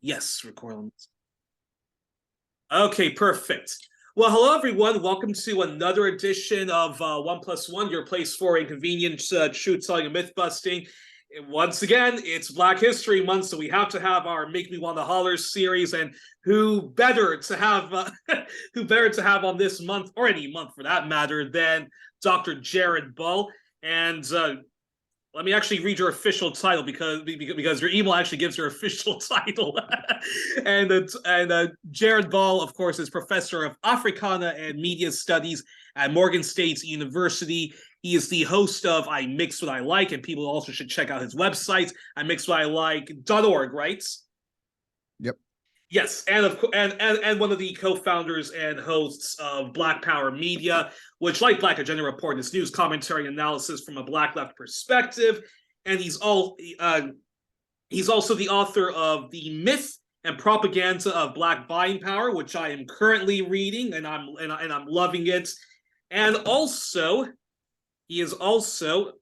Yes, recording. Okay, perfect. Well, hello everyone. Welcome to another edition of One Plus One, your place for inconvenient truth telling and myth busting. Once again, it's Black History Month, so we have to have our Make Me Wanna Holler series, and who better to have who better to have on this month, or any month for that matter, than Dr. Jared Bull. And let me actually read your official title because your email actually gives your official title. and Jared Ball, of course, is professor of Africana and Media Studies at Morgan State University. He is the host of I Mix What I Like, and people also should check out his website, imixwhatilike.org, right? Yep. Yes, and one of the co-founders and hosts of Black Power Media, which, like Black Agenda Report, is news commentary and analysis from a Black left perspective. And he's also the author of The Myth and Propaganda of Black Buying Power, which I am currently reading, and I'm loving it. And also, he is also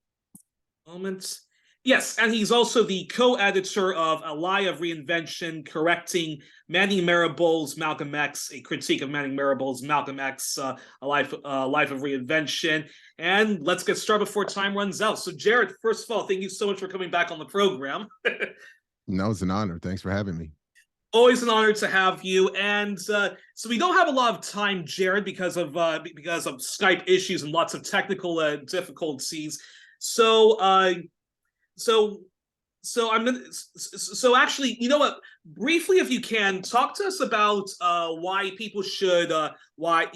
Yes, and he's also the co-editor of A Lie of Reinvention, correcting Manning Marable's Malcolm X, a critique of Manning Marable's Malcolm X, A Life of Reinvention. And let's get started before time runs out. So, Jared, first of all, thank you so much for coming back on the program. No, it's an honor. Thanks for having me. Always an honor to have you. And so we don't have a lot of time, Jared, because of Skype issues and lots of technical difficulties. So actually, you know what? Briefly, if you can, talk to us about why people should why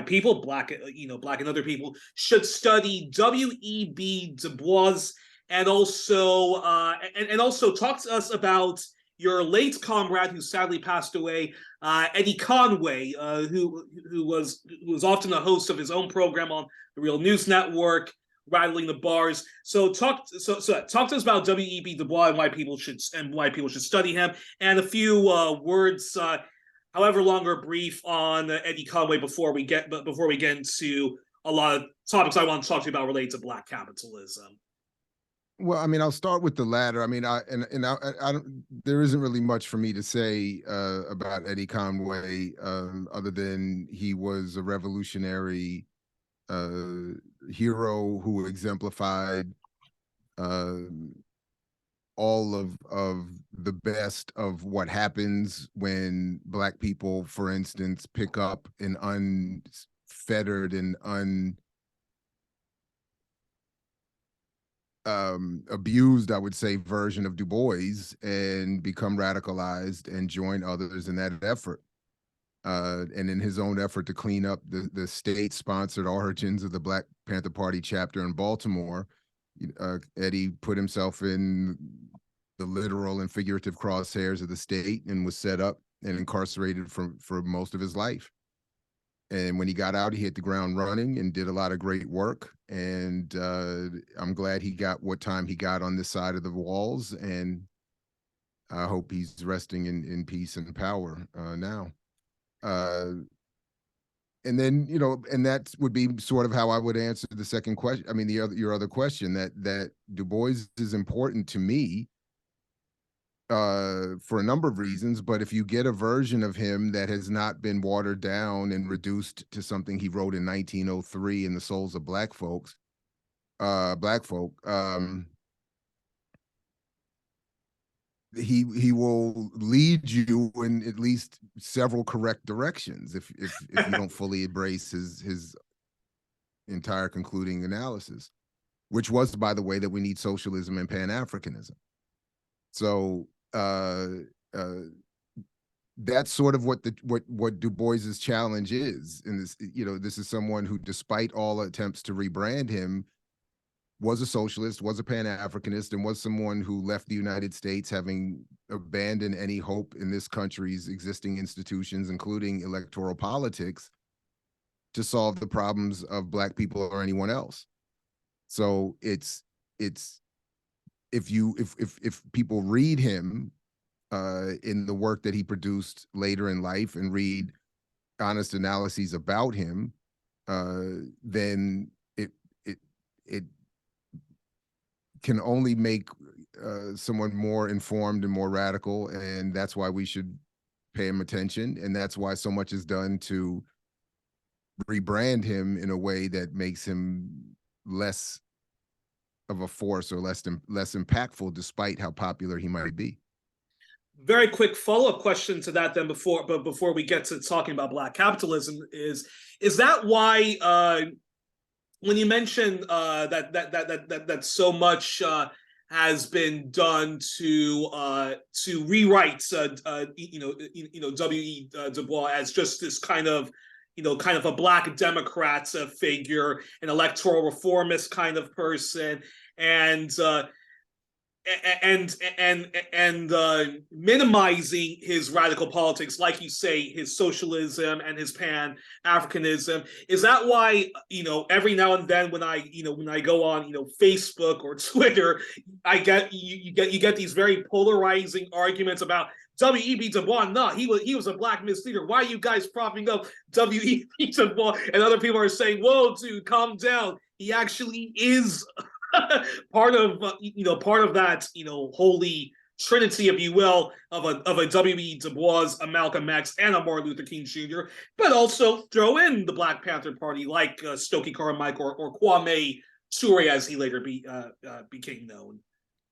people, Black and other people, should study W.E.B. Du Bois, and also talk to us about your late comrade who sadly passed away, Eddie Conway, who was often a host of his own program on the Real News Network, Rattling the Bars. So talk to us about W.E.B. Du Bois and why people should study him, and a few words, however long or brief, on Eddie Conway before we get into a lot of topics I want to talk to you about related to Black capitalism. Well, I mean, I'll start with the latter. I mean, I don't. There isn't really much for me to say about Eddie Conway, other than he was a revolutionary hero who exemplified all of the best of what happens when Black people, for instance, pick up an unfettered and abused, I would say, version of Du Bois and become radicalized and join others in that effort. And in his own effort to clean up the state-sponsored origins of the Black Panther Party chapter in Baltimore, Eddie put himself in the literal and figurative crosshairs of the state and was set up and incarcerated for most of his life. And when he got out, he hit the ground running and did a lot of great work. And I'm glad he got what time he got on this side of the walls. And I hope he's resting in peace and power now. And then, and that would be sort of how I would answer the second question. I mean, your other question, that Du Bois is important to me for a number of reasons, but if you get a version of him that has not been watered down and reduced to something he wrote in 1903 in The Souls of Black Folk, he will lead you in at least several correct directions if you don't fully embrace his entire concluding analysis, which was, by the way, that we need socialism and Pan-Africanism. So that's sort of what Du Bois's challenge is. And this is someone who, despite all attempts to rebrand him, was a socialist, was a Pan-Africanist, and was someone who left the United States having abandoned any hope in this country's existing institutions, including electoral politics, to solve the problems of Black people or anyone else. So it's if people read him in the work that he produced later in life and read honest analyses about him, then it can only make someone more informed and more radical, and that's why we should pay him attention, and that's why so much is done to rebrand him in a way that makes him less of a force or less impactful, despite how popular he might be. Very quick follow-up question to that then before we get to talking about Black capitalism is that why when you mention that so much has been done to rewrite W.E. Du Bois as just this kind of a Black Democrat figure, an electoral reformist kind of person, and minimizing his radical politics, like you say, his socialism and his Pan-Africanism. Is that why, every now and then when I go on, Facebook or Twitter, I get you get these very polarizing arguments about W.E.B. Du Bois? No, he was a Black misleader. Why are you guys propping up W.E.B. Du Bois? And other people are saying, "Whoa, dude, calm down. He actually is." part of that holy trinity, if you will, of a W.E. Du Bois, a Malcolm X, and a Martin Luther King Jr., but also throw in the Black Panther Party like Stokely Carmichael or Kwame Ture, as he later became known.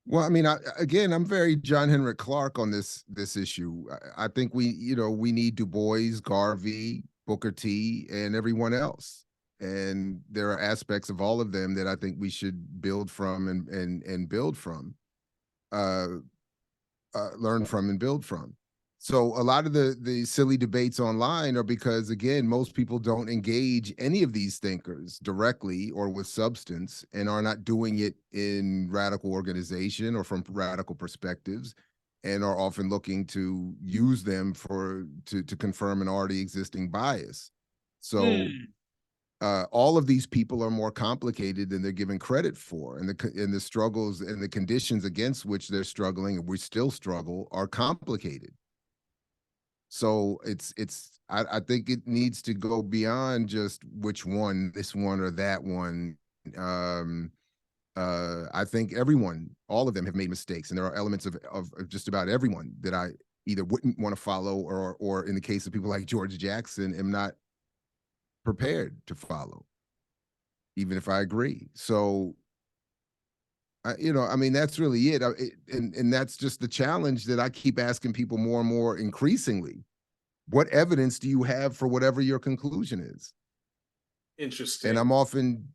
Well, I mean, I'm very John Henrik Clarke on this issue. I think we need Du Bois, Garvey, Booker T, and everyone else. And there are aspects of all of them that I think we should build from and build from, learn from and build from. So a lot of the silly debates online are because, again, most people don't engage any of these thinkers directly or with substance, and are not doing it in radical organization or from radical perspectives, and are often looking to use them to confirm an already existing bias. So all of these people are more complicated than they're given credit for, and the struggles and the conditions against which they're struggling, and we still struggle, are complicated. So I think it needs to go beyond just which one, this one or that one. I think all of them have made mistakes, and there are elements of just about everyone that I either wouldn't want to follow, or in the case of people like George Jackson, am not prepared to follow, even if I agree. So, that's really it. And that's just the challenge that I keep asking people more and more increasingly. What evidence do you have for whatever your conclusion is? Interesting. And I'm often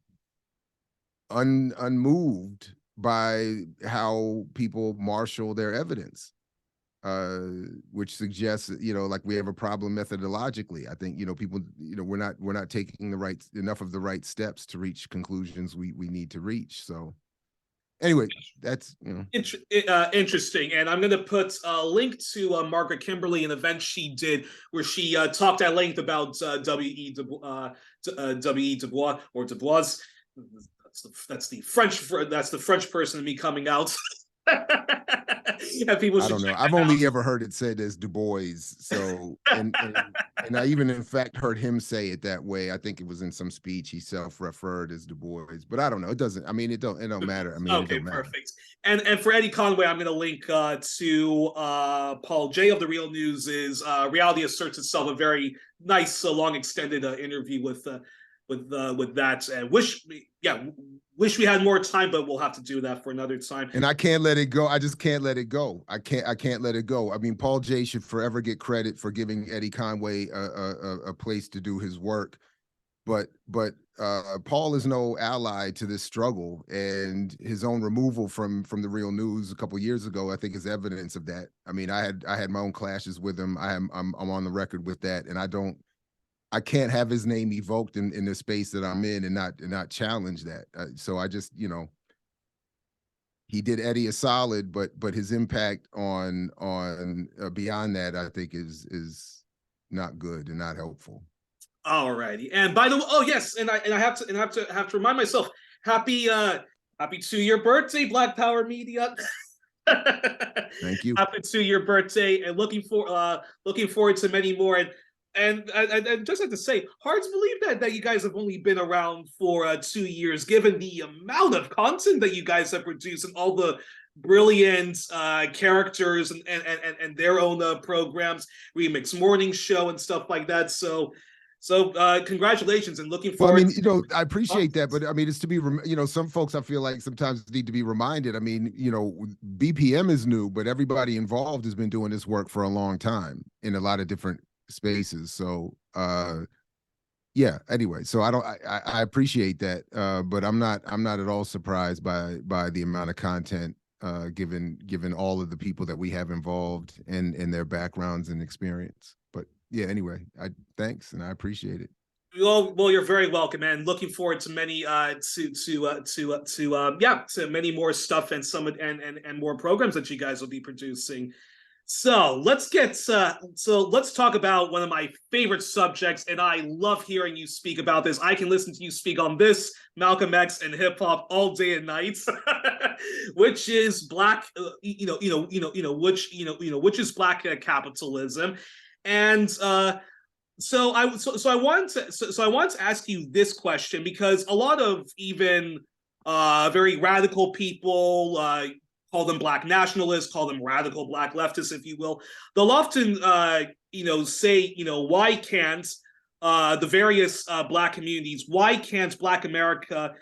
unmoved by how people marshal their evidence, which suggests that, like we have a problem methodologically. I think, people, we're not taking enough of the right steps to reach conclusions we need to reach. So anyway, that's, interesting. And I'm going to put a link to Margaret Kimberly, an event she did where she talked at length about W.E. Du Bois, or Du Bois. That's the French person in me coming out. People, I don't know. I've only ever heard it said as Du Bois. So, and I even in fact heard him say it that way. I think it was in some speech he self-referred as Du Bois, but I don't know. It doesn't. I mean, it don't matter. I mean, okay, it don't matter. Perfect. And for Eddie Conway, I'm going to link to Paul J of The Real News. Is Reality Asserts Itself, a very nice, long extended interview with that. And wish we had more time, but we'll have to do that for another time. And I can't let it go. I just can't let it go. I can't let it go. I mean, Paul J should forever get credit for giving Eddie Conway a place to do his work. But Paul is no ally to this struggle, and his own removal from The Real News a couple of years ago, I think, is evidence of that. I mean, I had my own clashes with him. I'm on the record with that, and I can't have his name evoked in the space that I'm in and not challenge that. So I just, he did Eddie a solid, but his impact on beyond that, I think is not good and not helpful. All righty. And by the way, oh yes, and I have to remind myself, happy 2-year birthday, Black Power Media. Thank you. Happy 2-year birthday, and looking forward to many more. And I just have to say, hard to believe that you guys have only been around for 2 years, given the amount of content that you guys have produced and all the brilliant characters and their own programs, Remix Morning Show and stuff like that. So congratulations, and looking Well, I forward. mean, you know, I appreciate that, but I mean, it's to be, you know, some folks I feel like sometimes need to be reminded. I mean, you know, BPM is new, but everybody involved has been doing this work for a long time in a lot of different spaces. So, yeah. Anyway, so I appreciate that, but I'm not at all surprised by the amount of content, given all of the people that we have involved and their backgrounds and experience. But yeah, anyway, thanks and I appreciate it. Well, you're very welcome, and looking forward to many to many more stuff and some and more programs that you guys will be producing. So let's talk about one of my favorite subjects, and I love hearing you speak about this. I can listen to you speak on this, Malcolm X, and hip hop all day and night, which is which is black capitalism, and I wanted to ask you this question, because a lot of even very radical people, call them black nationalists, call them radical black leftists, if you will, they'll often say, why can't the various black communities, why can't black America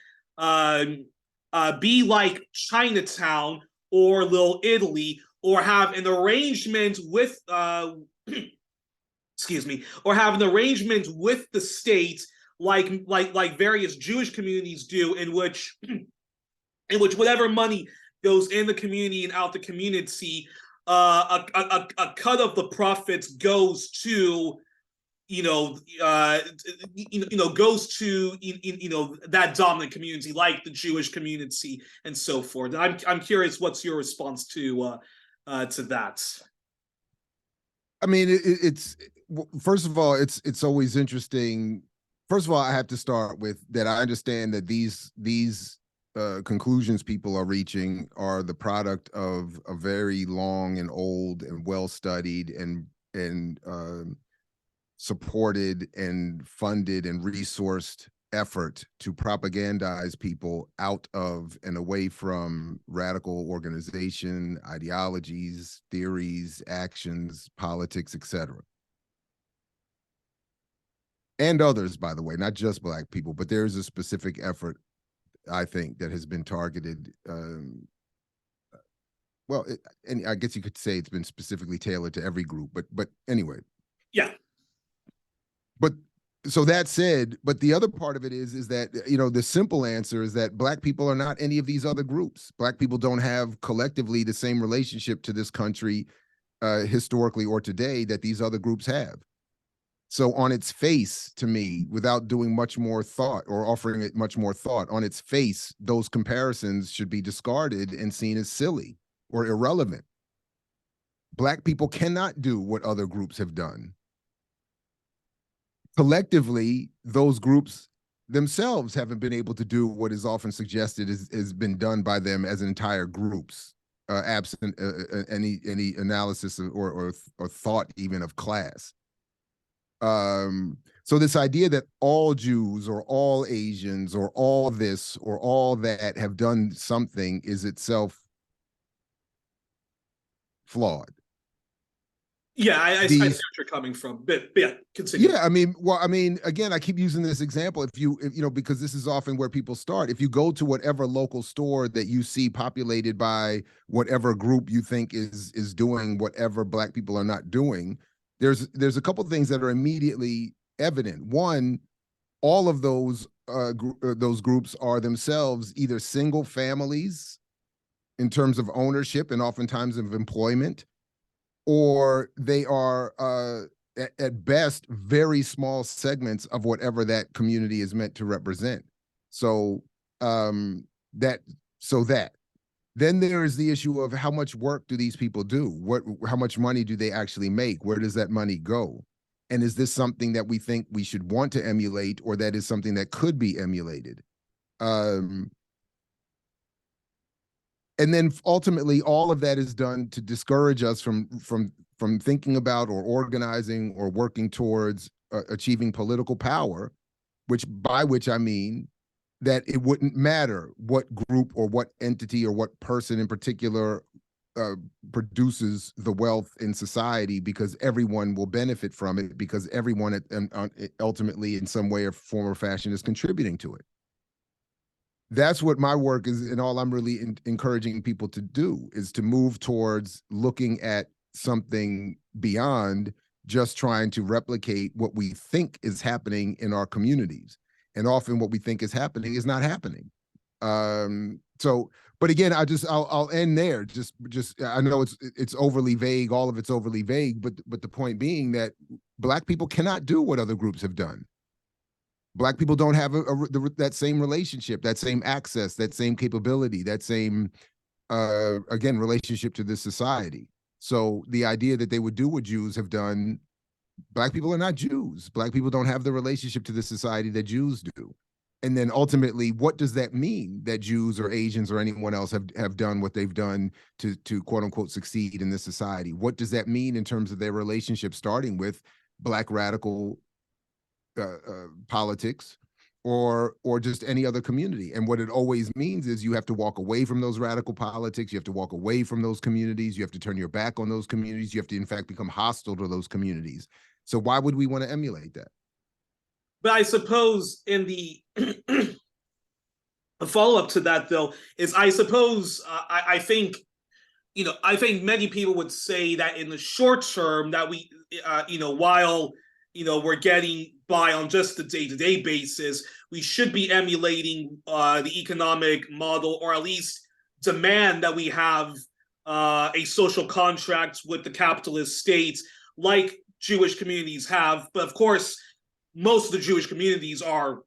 be like Chinatown or Little Italy, or have an arrangement with excuse me, or have an arrangement with the state, like various Jewish communities do, in which whatever money goes in the community and out the community, a cut of the profits goes to goes to that dominant community, like the Jewish community and so forth. I'm curious, what's your response to that? I mean, it's first of all, it's always interesting. First of all, I have to start with that. I understand that these conclusions people are reaching are the product of a very long and old and well-studied and supported and funded and resourced effort to propagandize people out of and away from radical organization, ideologies, theories, actions, politics, etc. And others, by the way, not just black people, but there's a specific effort, I think, that has been targeted. And I guess you could say it's been specifically tailored to every group, but anyway. Yeah. But so that said, but the other part of it is that, the simple answer is that black people are not any of these other groups. Black people don't have collectively the same relationship to this country, historically or today, that these other groups have. So on its face, to me, without doing much more thought or offering it much more thought, on its face, those comparisons should be discarded and seen as silly or irrelevant. Black people cannot do what other groups have done. Collectively, those groups themselves haven't been able to do what is often suggested has been done by them as entire groups, absent any analysis or thought even of class. So this idea that all Jews or all Asians or all this or all that have done something is itself flawed. Yeah, I see where you're coming from, but yeah, continue. Yeah, again, I keep using this example. If because this is often where people start. If you go to whatever local store that you see populated by whatever group you think is doing whatever black people are not doing, there's a couple of things that are immediately evident. One, all of those groups are themselves either single families in terms of ownership and oftentimes of employment, or they are at best very small segments of whatever that community is meant to represent. So then there is the issue of how much work do these people do? How much money do they actually make? Where does that money go? And is this something that we think we should want to emulate, or that is something that could be emulated? And then ultimately, all of that is done to discourage us from thinking about or organizing or working towards achieving political power, by which I mean that it wouldn't matter what group or what entity or what person in particular produces the wealth in society, because everyone will benefit from it, because everyone ultimately in some way or form or fashion is contributing to it. That's what my work is, and all I'm really encouraging people to do is to move towards looking at something beyond just trying to replicate what we think is happening in our communities. And often what we think is happening is not happening. But again, I'll end there. Just I know it's overly vague. All of it's overly vague, but the point being that Black people cannot do what other groups have done. Black people don't have that same relationship, that same access, that same capability, that same again relationship to this society. So the idea that they would do what Jews have done, Black people are not Jews. Black people don't have the relationship to the society that Jews do. And then ultimately, what does that mean that Jews or Asians or anyone else have done what they've done to quote unquote succeed in this society? What does that mean in terms of their relationship, starting with Black radical politics or just any other community? And what it always means is you have to walk away from those radical politics. You have to walk away from those communities. You have to turn your back on those communities. You have to, in fact, become hostile to those communities. So why would we want to emulate that? But I suppose in the a follow-up to that, though, is I suppose I think, I think many people would say that in the short term that we, while, we're getting by on just the day-to-day basis, we should be emulating the economic model, or at least demand that we have a social contract with the capitalist states like Jewish communities have. But of course, most of the Jewish communities are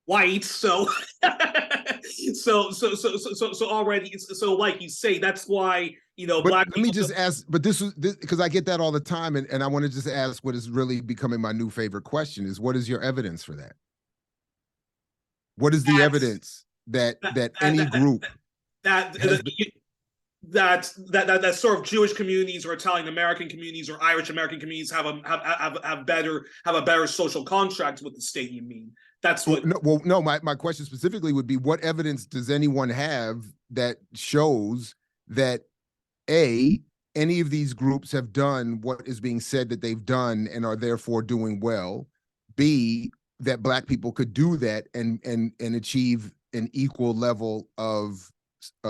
white, so so already, so like you say, that's why but Black let me just ask, but this because I get that all the time, and I want to just ask what is really becoming my new favorite question is, what is your evidence for that? What is the evidence that any group that sort of Jewish communities or Italian American communities or Irish American communities have a better social contract with the state? You mean that's what? No. My question specifically would be, what evidence does anyone have that shows that any of these groups have done what is being said that they've done and are therefore doing well? B, that Black people could do that and achieve an equal level of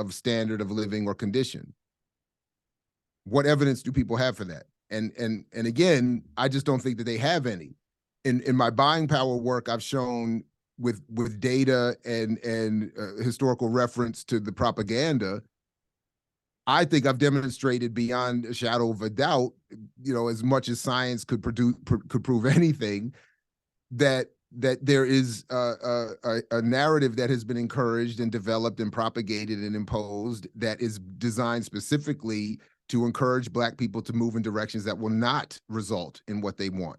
standard of living or condition? What evidence do people have for that? And again, I just don't think that they have any. In my buying power work, I've shown with data and historical reference to the propaganda, I think I've demonstrated beyond a shadow of a doubt, as much as science could prove anything, that there is a narrative that has been encouraged and developed and propagated and imposed that is designed specifically to encourage Black people to move in directions that will not result in what they want.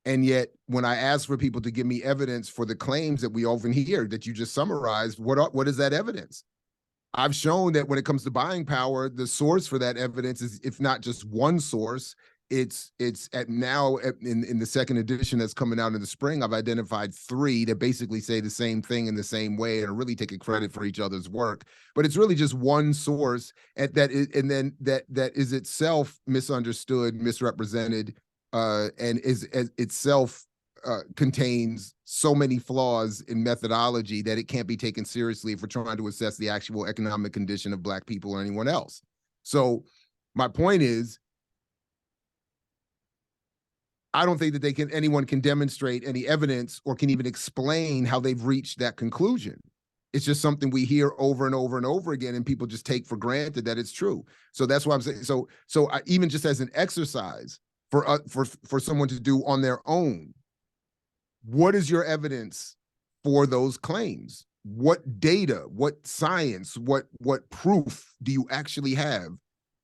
And yet, when I ask for people to give me evidence for the claims that we often hear that you just summarized, what is that evidence? I've shown that when it comes to buying power, the source for that evidence is, if not just one source, it's now in the second edition that's coming out in the spring, I've identified 3 that basically say the same thing in the same way and are really taking credit for each other's work. But it's really just one source that is itself misunderstood, misrepresented, and is itself contains so many flaws in methodology that it can't be taken seriously if we're trying to assess the actual economic condition of Black people or anyone else. So my point is, I don't think that anyone can demonstrate any evidence or can even explain how they've reached that conclusion. It's just something we hear over and over and over again, and people just take for granted that it's true. So that's why I'm saying, so I, even just as an exercise for someone to do on their own, what is your evidence for those claims? What data, what science, what proof do you actually have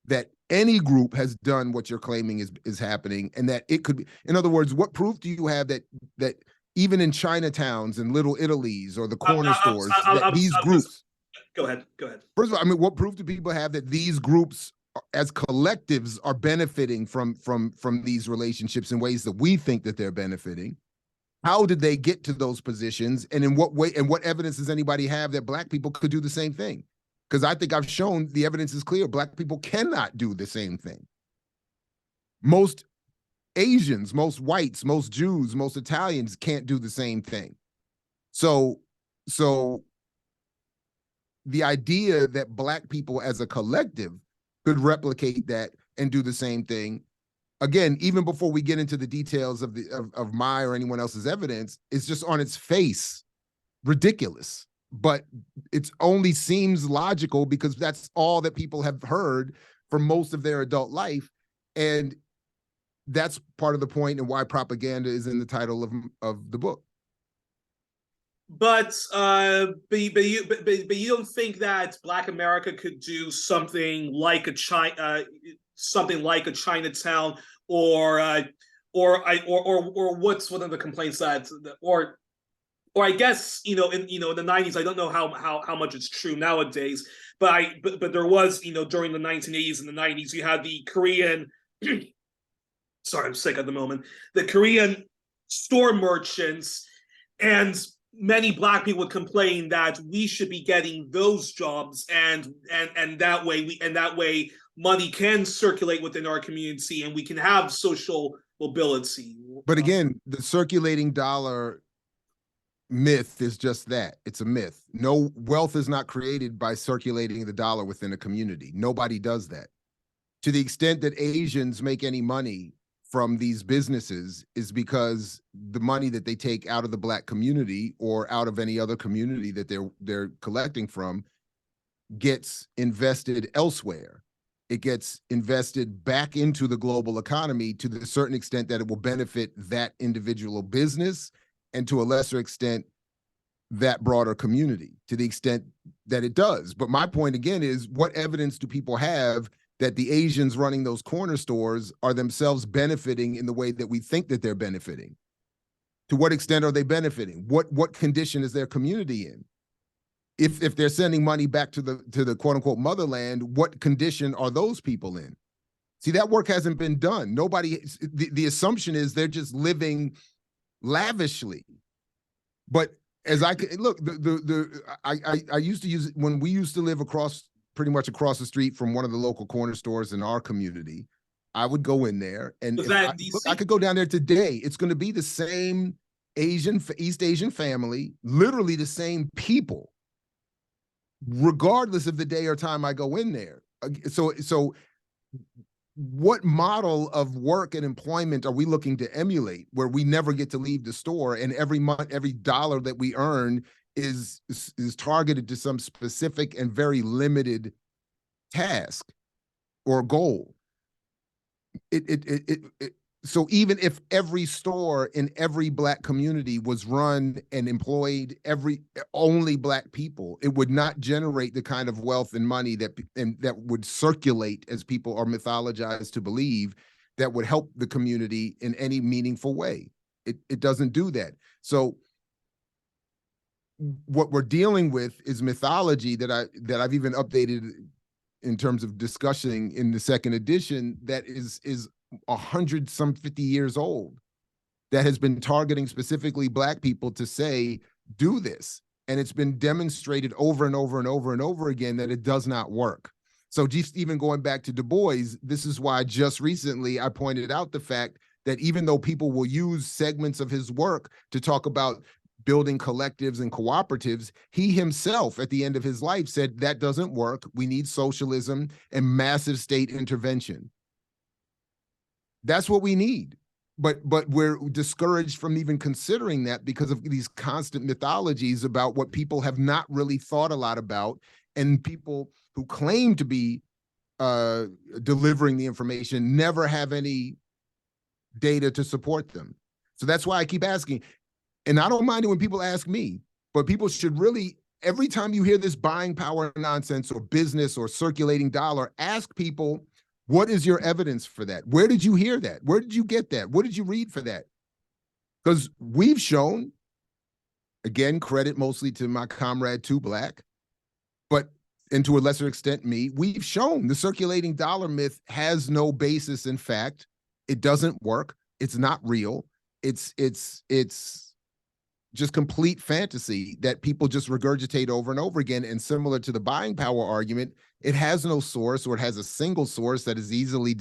that any group has done what you're claiming is happening, and that it could be? In other words, what proof do you have that even in Chinatowns and Little Italies or the corner stores, that these groups? Go ahead. First of all, I mean, what proof do people have that these groups as collectives are benefiting from these relationships in ways that we think that they're benefiting, How did they get to those positions? And in what way, and what evidence does anybody have that Black people could do the same thing? Because I think I've shown the evidence is clear. Black people cannot do the same thing. Most Asians, most whites, most Jews, most Italians can't do the same thing. So the idea that Black people as a collective could replicate that and do the same thing, again, even before we get into the details of my or anyone else's evidence, is just on its face ridiculous. But it only seems logical because that's all that people have heard for most of their adult life. And that's part of the point and why propaganda is in the title of the book. But you don't think that Black America could do something like a Chinatown, or what's one of the complaints that, or I guess in the 90s, I don't know how much it's true nowadays, but there was, during the 1980s and the 90s, you had the Korean sorry, I'm sick at the moment, the Korean store merchants, and many Black people would complain that we should be getting those jobs, and that way money can circulate within our community and we can have social mobility. But again, the circulating dollar myth is just that. It's a myth. No, wealth is not created by circulating the dollar within a community. Nobody does that. To the extent that Asians make any money from these businesses is because the money that they take out of the Black community or out of any other community that they're collecting from gets invested elsewhere. It gets invested back into the global economy to the certain extent that it will benefit that individual business, and to a lesser extent, that broader community, to the extent that it does. But my point again is, what evidence do people have that the Asians running those corner stores are themselves benefiting in the way that we think that they're benefiting? To what extent are they benefiting? What condition is their community in? If they're sending money back to the quote unquote motherland, what condition are those people in? See, that work hasn't been done. Nobody, the assumption is they're just living lavishly. But as I look, I used to use, when we used to live pretty much across the street from one of the local corner stores in our community, I would go in there, and I could go down there today. It's going to be the same East Asian family, literally the same people, regardless of the day or time I go in there. So what model of work and employment are we looking to emulate, where we never get to leave the store, and every month, every dollar that we earn is targeted to some specific and very limited task or goal? So even if every store in every Black community was run and employed only Black people, it would not generate the kind of wealth and money that would circulate, as people are mythologized to believe, that would help the community in any meaningful way. It doesn't do that. So what we're dealing with is mythology that I've even updated in terms of discussing in the second edition, that is 150 years old, that has been targeting specifically Black people to say, do this. And it's been demonstrated over and over and over and over again that it does not work. So just even going back to Du Bois, this is why just recently I pointed out the fact that even though people will use segments of his work to talk about building collectives and cooperatives, he himself at the end of his life said that doesn't work. We need socialism and massive state intervention. That's what we need. But we're discouraged from even considering that because of these constant mythologies about what people have not really thought a lot about, and people who claim to be delivering the information never have any data to support them. So that's why I keep asking, and I don't mind it when people ask me, but people should really, every time you hear this buying power nonsense or business or circulating dollar, ask people, what is your evidence for that? Where did you hear that? Where did you get that? What did you read for that? Because we've shown, again, credit mostly to my comrade 2 Black, and to a lesser extent me, we've shown the circulating dollar myth has no basis in fact. It doesn't work. It's not real. It's just complete fantasy that people just regurgitate over and over again. And similar to the buying power argument, it has no source, or it has a single source that is easily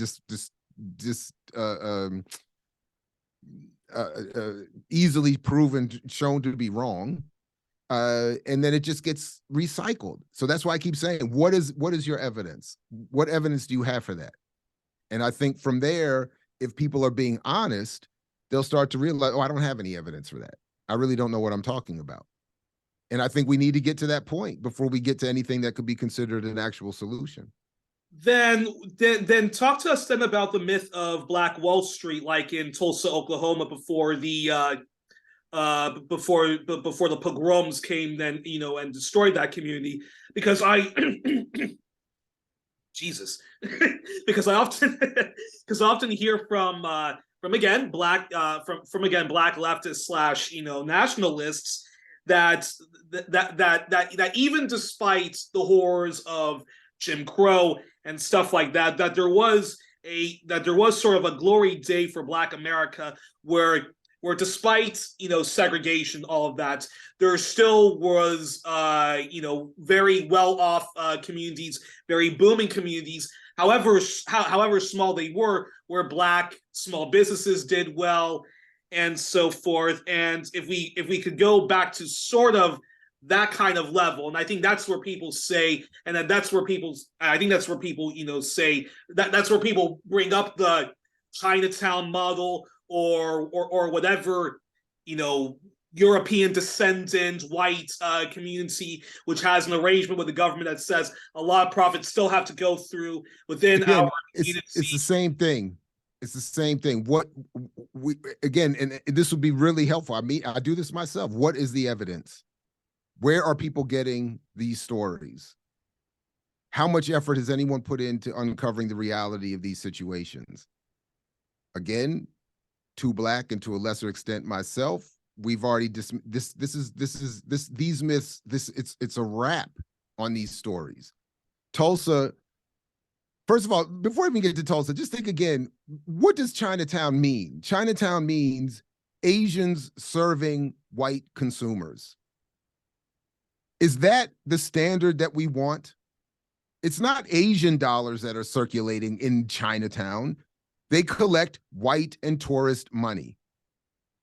easily proven, shown to be wrong. And then it just gets recycled. So that's why I keep saying, what is your evidence? What evidence do you have for that? And I think from there, if people are being honest, they'll start to realize, oh, I don't have any evidence for that. I really don't know what I'm talking about. And I think we need to get to that point before we get to anything that could be considered an actual solution. Then talk to us then about the myth of Black Wall Street, like in Tulsa, Oklahoma, before the pogroms came, then, you know, and destroyed that community. Because Jesus, because I often hear from again black leftists / you know, nationalists that even despite the horrors of Jim Crow and stuff like that, that there was sort of a glory day for Black America where despite, you know, segregation, all of that, there still was, you know, very well-off communities, very booming communities, however small they were, where Black small businesses did well, and so forth. And if we could go back to sort of that kind of level, and I think that's where people say, and that's where people, you know, say that's where people bring up the Chinatown model, or whatever, you know, European descendant white community, which has an arrangement with the government that says a lot of profits still have to go through within our community. It's the same thing. It's the same thing. What we, again, and this would be really helpful. I mean, I do this myself. What is the evidence? Where are people getting these stories? How much effort has anyone put into uncovering the reality of these situations? Again, too Black, and to a lesser extent myself, we've already these myths, it's a wrap on these stories. Tulsa, first of all, before we even get to Tulsa, just think again, what does Chinatown mean? Chinatown means Asians serving white consumers. Is that the standard that we want? It's not Asian dollars that are circulating in Chinatown. They collect white and tourist money.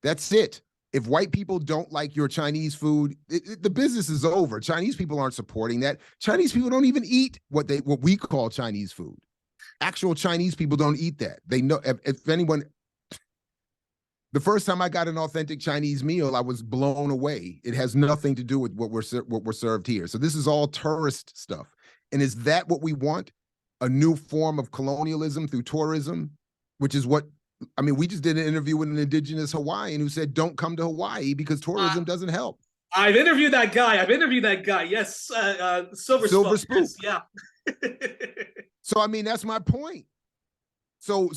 That's it. If white people don't like your Chinese food, the business is over. Chinese people aren't supporting that. Chinese people don't even eat what we call Chinese food. Actual Chinese people don't eat that. They know, if anyone, the first time I got an authentic Chinese meal, I was blown away. It has nothing to do with what we're served here. So this is all tourist stuff. And is that what we want? A new form of colonialism through tourism? Which is what, I mean, we just did an interview with an indigenous Hawaiian who said, don't come to Hawaii because tourism doesn't help. I've interviewed that guy. Yes. Silver Spoon. Yeah. So, I mean, that's my point. So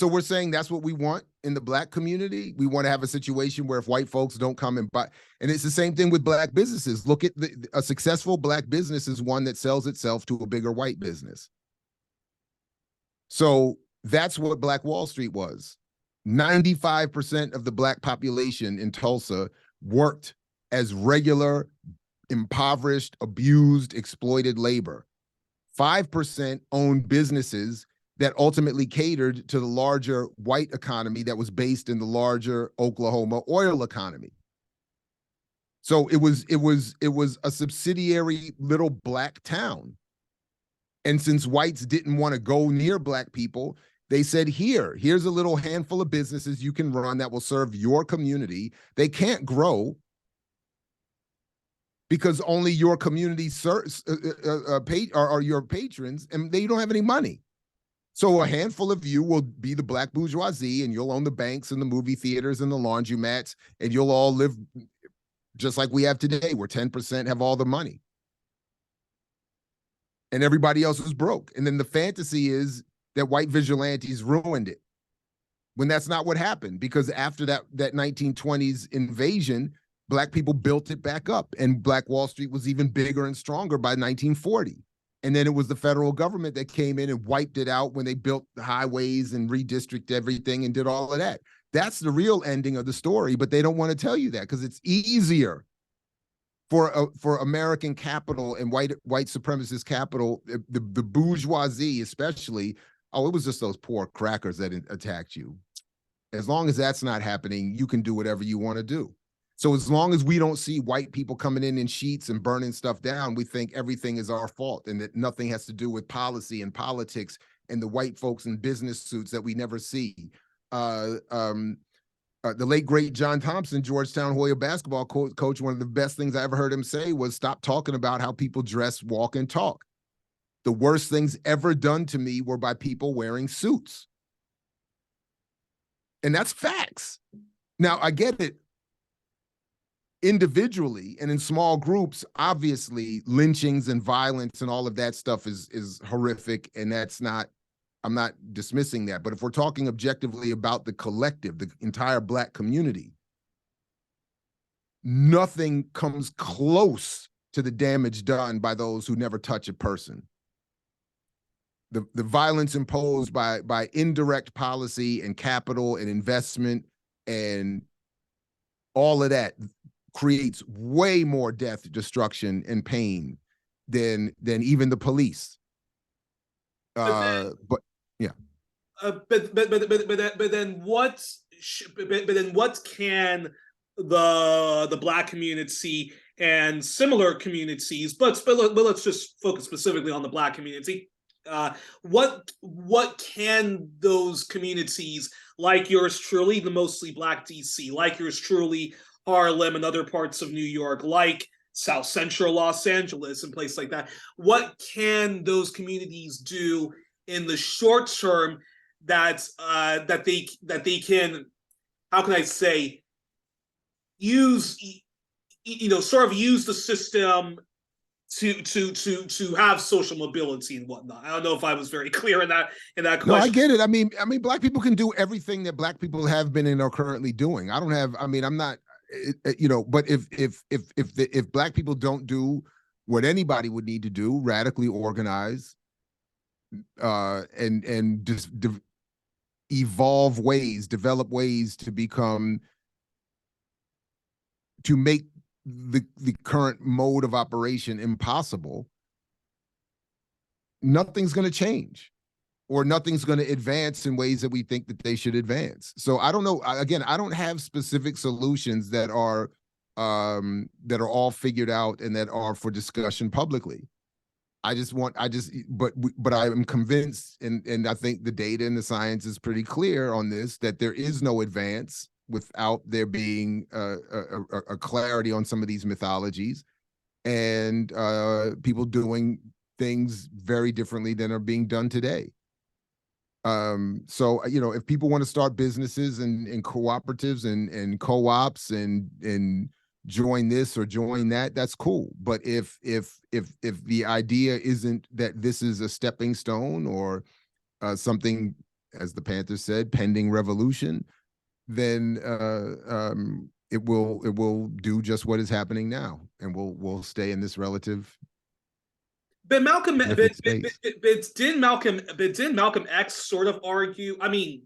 we're saying that's what we want in the Black community. We want to have a situation where if white folks don't come and buy, and it's the same thing with Black businesses. Look at a successful Black business is one that sells itself to a bigger white business. So that's what Black Wall Street was. 95% of the Black population in Tulsa worked as regular, impoverished, abused, exploited labor. 5% owned businesses that ultimately catered to the larger white economy that was based in the larger Oklahoma oil economy. So it was a subsidiary little Black town. And since whites didn't want to go near Black people, they said, here's a little handful of businesses you can run that will serve your community. They can't grow because only your community are your patrons, and they don't have any money. So a handful of you will be the Black bourgeoisie, and you'll own the banks and the movie theaters and the laundromats, and you'll all live just like we have today, where 10% have all the money. And everybody else is broke. And then the fantasy is that white vigilantes ruined it, when that's not what happened, because after that 1920s invasion, Black people built it back up, and Black Wall Street was even bigger and stronger by 1940. And then it was the federal government that came in and wiped it out when they built the highways and redistricted everything and did all of that. That's the real ending of the story, but they don't want to tell you that because it's easier for American capital and white supremacist capital, the bourgeoisie especially. Oh, it was just those poor crackers that attacked you. As long as that's not happening, you can do whatever you want to do. So as long as we don't see white people coming in sheets and burning stuff down, we think everything is our fault and that nothing has to do with policy and politics and the white folks in business suits that we never see. The late, great John Thompson, Georgetown Hoya basketball coach, one of the best things I ever heard him say was, stop talking about how people dress, walk, and talk. The worst things ever done to me were by people wearing suits. And that's facts. Now, I get it. Individually and in small groups, obviously, lynchings and violence and all of that stuff is horrific, and that's not, I'm not dismissing that. But if we're talking objectively about the collective, the entire Black community, nothing comes close to the damage done by those who never touch a person. The violence imposed by indirect policy and capital and investment and all of that creates way more death, destruction, and pain than even the police. But yeah. But then what can the Black community and similar communities, but let's just focus specifically on the Black community. What can those communities, like yours truly, the mostly Black DC, like yours truly, Harlem and other parts of New York, like South Central Los Angeles and places like that, what can those communities do in the short term that they can, how can I say, use, sort of use the system to have social mobility and whatnot? I don't know if I was very clear in that question. No, I get it. I mean, Black people can do everything that Black people have been and are currently doing. I'm not, but if Black people don't do what anybody would need to do, radically organize, and just develop ways to make the current mode of operation impossible, nothing's going to change, or nothing's going to advance in ways that we think that they should advance. So I don't know. Again, I don't have specific solutions that are all figured out and that are for discussion publicly. But I am convinced, and I think the data and the science is pretty clear on this, that there is no advance without there being a clarity on some of these mythologies and people doing things very differently than are being done today. So, if people want to start businesses and cooperatives and co-ops and join this or join that, that's cool. But if the idea isn't that this is a stepping stone or something, as the Panthers said, pending revolution, then it will do just what is happening now, and we'll stay in this relative. But didn't Malcolm X sort of argue? I mean,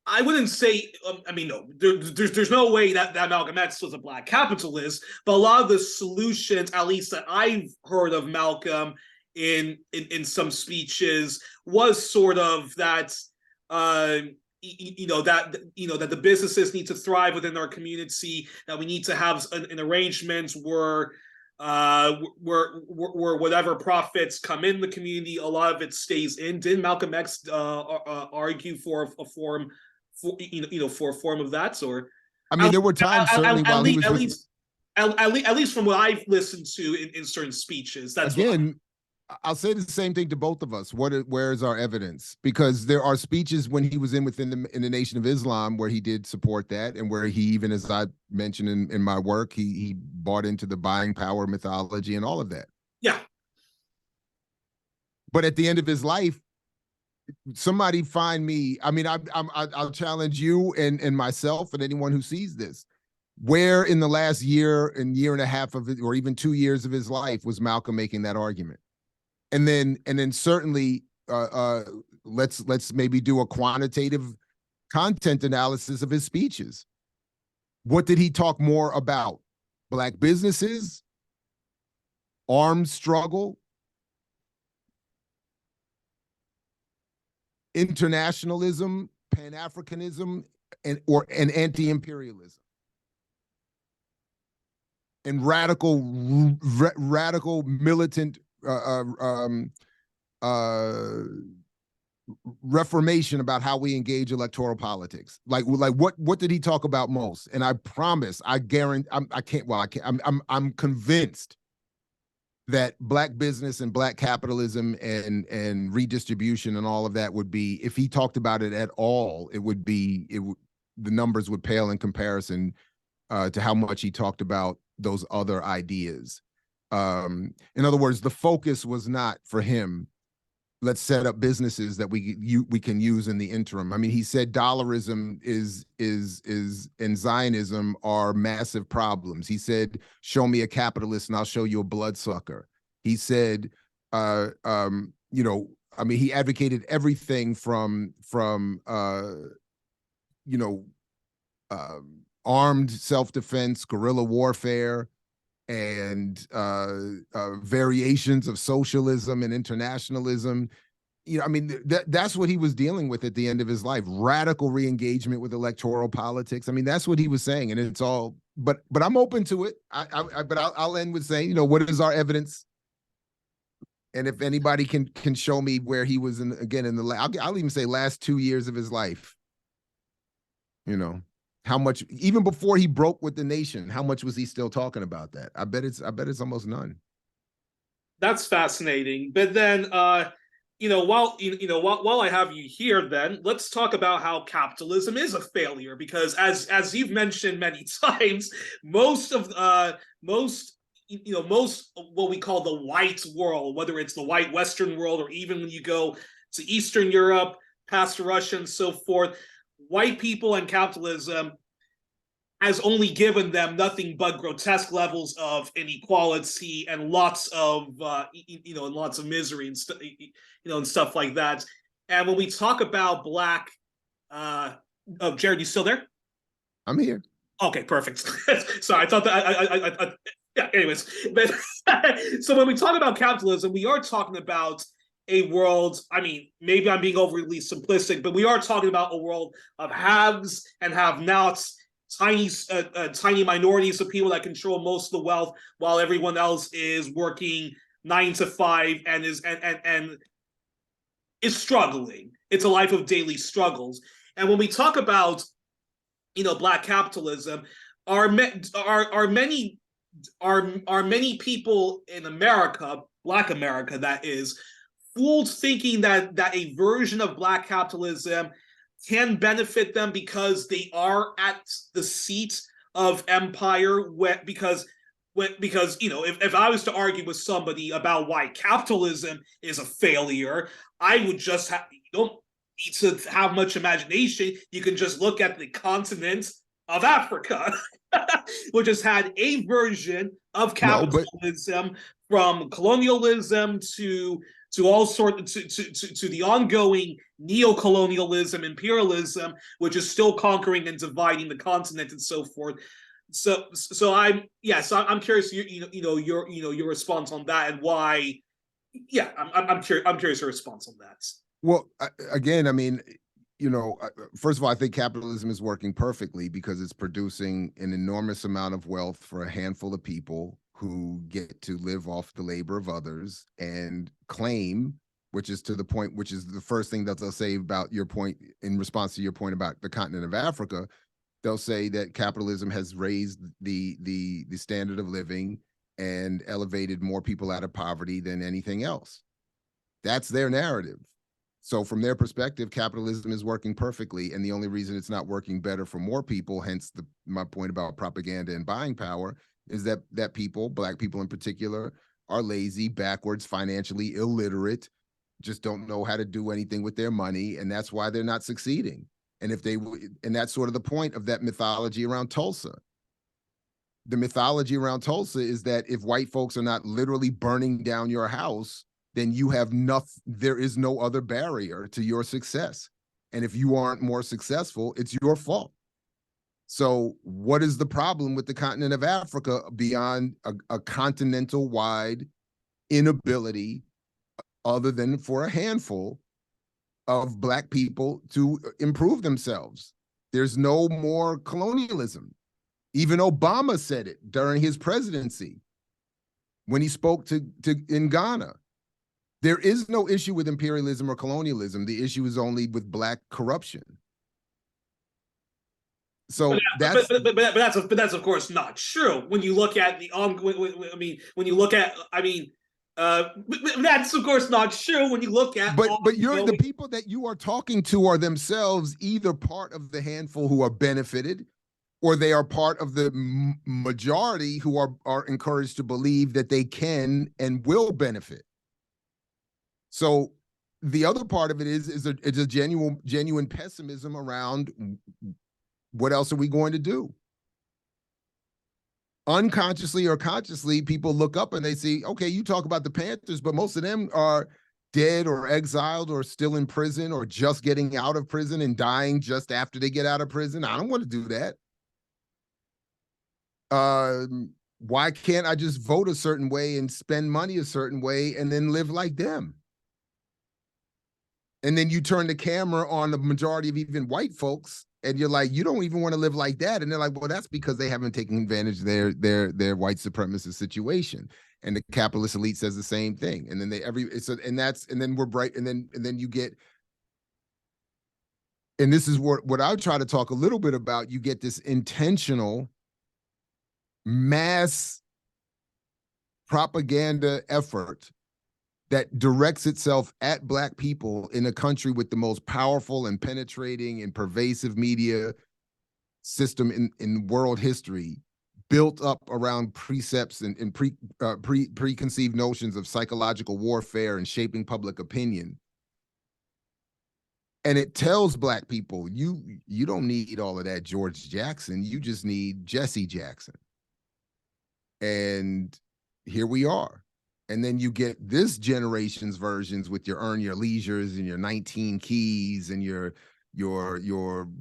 I wouldn't say. No, there's no way that Malcolm X was a Black capitalist. But a lot of the solutions, at least that I've heard of Malcolm in some speeches, was sort of that. That the businesses need to thrive within our community. That we need to have an arrangement where whatever profits come in the community, a lot of it stays in. Didn't Malcolm X argue for a form, for a form of that? Or there were times certainly while he was at least from what I've listened to in certain speeches. That's again. I'll say the same thing to both of us. Where is our evidence? Because there are speeches when he was in the Nation of Islam where he did support that, and where he, even as I mentioned in my work, he bought into the buying power mythology and all of that. Yeah. But at the end of his life, somebody find me. I'll challenge you and myself and anyone who sees this. Where in the last year and a half of it, or even 2 years of his life, was Malcolm making that argument? And then certainly let's maybe do a quantitative content analysis of his speeches. What did he talk more about? Black businesses, armed struggle, internationalism, Pan-Africanism, and anti-imperialism, and radical militant reformation about how we engage electoral politics. Like what did he talk about most? And I promise, I guarantee, I'm convinced that black business and black capitalism and redistribution and all of that would be, if he talked about it at all, the numbers would pale in comparison to how much he talked about those other ideas. In other words, the focus was not for him, let's set up businesses that we can use in the interim. I mean, he said dollarism and Zionism are massive problems. He said, show me a capitalist and I'll show you a bloodsucker. He said, you know, I mean, he advocated everything from you know, armed self-defense, guerrilla warfare, and variations of socialism and internationalism. You know, I mean, that's what he was dealing with at the end of his life. Radical re-engagement with electoral politics. I mean, that's what he was saying, and it's all. But I'm open to it. But I'll end with saying, you know, what is our evidence? And if anybody can show me where he was in the I'll even say last 2 years of his life. You know, how much, even before he broke with the nation, how much was he still talking about that? I bet it's almost none. That's fascinating. But then, you know, while I have you here, then let's talk about how capitalism is a failure, because as you've mentioned many times, most of what we call the white world, whether it's the white Western world or even when you go to Eastern Europe, past Russia and so forth, white people and capitalism has only given them nothing but grotesque levels of inequality and lots of and lots of misery and and stuff like that. And when we talk about black, Jared, you still there? I'm here. Okay, perfect. Sorry, I thought that yeah. Anyways, but so when we talk about capitalism, we are talking about a world, I mean, maybe I'm being overly simplistic, but we are talking about a world of haves and have-nots, tiny minorities of people that control most of the wealth, while everyone else is working 9 to 5 and is struggling. It's a life of daily struggles. And when we talk about, black capitalism, are many people in America, Black America, that is, fooled thinking that a version of black capitalism can benefit them because they are at the seat of empire, because if I was to argue with somebody about why capitalism is a failure, I would just have, you don't need to have much imagination. You can just look at the continent of Africa, which has had a version of capitalism, from colonialism to all sorts to the ongoing neo-colonialism, imperialism, which is still conquering and dividing the continent and so forth. So I'm curious, your response on that, and why. Yeah, I'm curious your response on that. Well, again, I mean, first of all, I think capitalism is working perfectly because it's producing an enormous amount of wealth for a handful of people who get to live off the labor of others and claim, which is to the point, which is the first thing that they'll say about your point, in response to your point about the continent of Africa. They'll say that capitalism has raised the standard of living and elevated more people out of poverty than anything else. That's their narrative. So from their perspective, capitalism is working perfectly, and the only reason it's not working better for more people, hence my point about propaganda and buying power, is that people, black people in particular, are lazy, backwards, financially illiterate, just don't know how to do anything with their money, and that's why they're not succeeding. And that's sort of the point of that mythology around Tulsa. The mythology around Tulsa is that if white folks are not literally burning down your house, then you have nothing. There is no other barrier to your success. And if you aren't more successful, it's your fault. So what is the problem with the continent of Africa beyond a continental-wide inability, other than for a handful of Black people, to improve themselves? There's no more colonialism. Even Obama said it during his presidency when he spoke in Ghana. There is no issue with imperialism or colonialism. The issue is only with Black corruption. So that's that's of course not true. When you look at the when you look at that's of course not true when you look at but the people that you are talking to are themselves either part of the handful who are benefited, or they are part of the majority who are encouraged to believe that they can and will benefit. So the other part of it is a genuine pessimism around what else are we going to do? Unconsciously or consciously, people look up and they see, okay, you talk about the Panthers, but most of them are dead or exiled or still in prison or just getting out of prison and dying just after they get out of prison. I don't want to do that. Why can't I just vote a certain way and spend money a certain way and then live like them? And then you turn the camera on the majority of even white folks, and you're like, you don't even want to live like that. And they're like, well, that's because they haven't taken advantage of their white supremacist situation. And the capitalist elite says the same thing. And then then we're bright, and then you get, and this is what I try to talk a little bit about, you get this intentional mass propaganda effort that directs itself at Black people in a country with the most powerful and penetrating and pervasive media system in world history, built up around precepts and preconceived notions of psychological warfare and shaping public opinion. And it tells Black people, you don't need all of that George Jackson, you just need Jesse Jackson. And here we are. And then you get this generation's versions with your Earn Your Leisures and your 19 Keys and your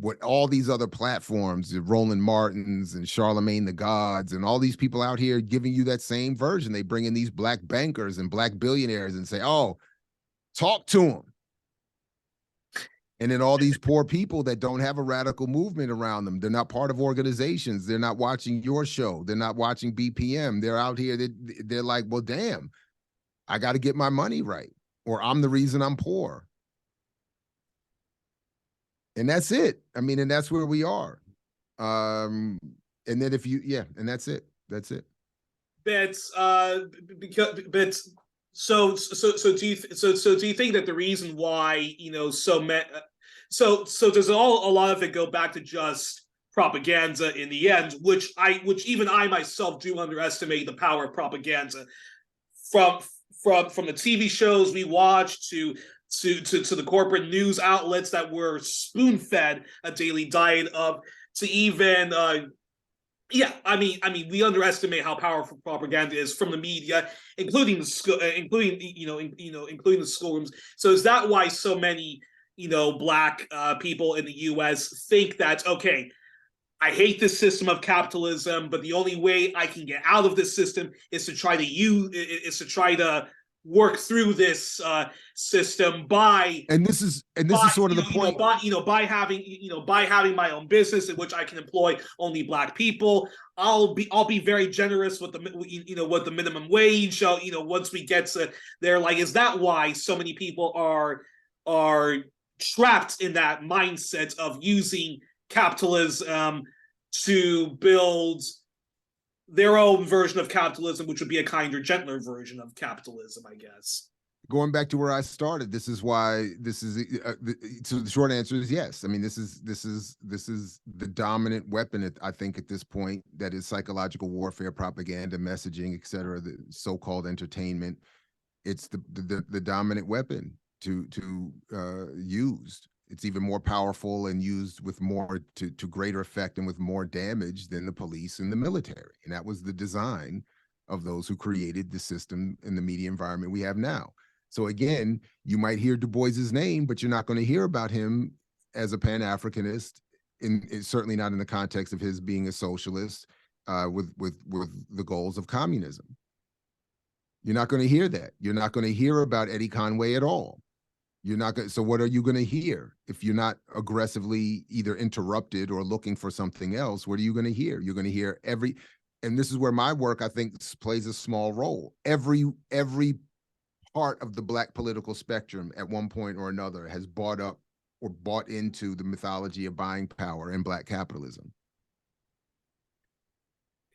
what all these other platforms, Roland Martins and Charlemagne the Gods and all these people out here giving you that same version. They bring in these Black bankers and Black billionaires and say, oh, talk to them. And then all these poor people that don't have a radical movement around them, they're not part of organizations, they're not watching your show, they're not watching BPM, they're out here, they're like, well, damn, I got to get my money right, or I'm the reason I'm poor. And that's it. I mean, and that's where we are. And then and that's it. That's it. So do you think that the reason why so does a lot of it go back to just propaganda in the end, which even I myself do underestimate the power of propaganda from the TV shows we watch to the corporate news outlets that we're spoon-fed a daily diet of, to even we underestimate how powerful propaganda is from the media, including the schoolrooms. So is that why so many Black people in the U.S. think that, okay, I hate this system of capitalism, but the only way I can get out of this system is to try to work through this system by this is sort of the point, by having my own business in which I can employ only Black people. I'll be very generous with the minimum wage. Once we get to there, like, is that why so many people are trapped in that mindset of using capitalism to build their own version of capitalism, which would be a kinder, gentler version of capitalism, I guess? Going back to where I started, this is why so the short answer is yes. I mean, this is the dominant weapon, I think, at this point, that is psychological warfare, propaganda, messaging, et cetera, the so-called entertainment. It's the dominant weapon to used. It's even more powerful and used with more to greater effect and with more damage than the police and the military. And that was the design of those who created the system and the media environment we have now. So again, you might hear Du Bois's name, but you're not going to hear about him as a Pan-Africanist, certainly not in the context of his being a socialist with the goals of communism. You're not going to hear that. You're not going to hear about Eddie Conway at all. You're not going. So what are you going to hear if you're not aggressively either interrupted or looking for something else? What are you going to hear? You're going to hear and this is where my work, I think, plays a small role. Every part of the Black political spectrum at one point or another has bought up or bought into the mythology of buying power and Black capitalism.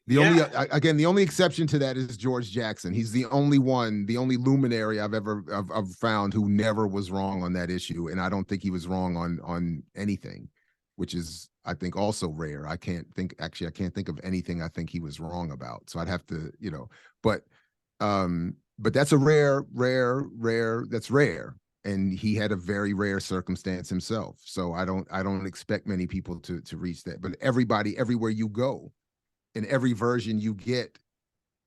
The only exception to that is George Jackson. He's the only luminary I've found who never was wrong on that issue. And I don't think he was wrong on anything, which is, I think, also rare. I can't think of anything I think he was wrong about. So I'd have to, but that's a that's rare. And he had a very rare circumstance himself. So I don't expect many people to reach that, but everybody, everywhere you go, in every version you get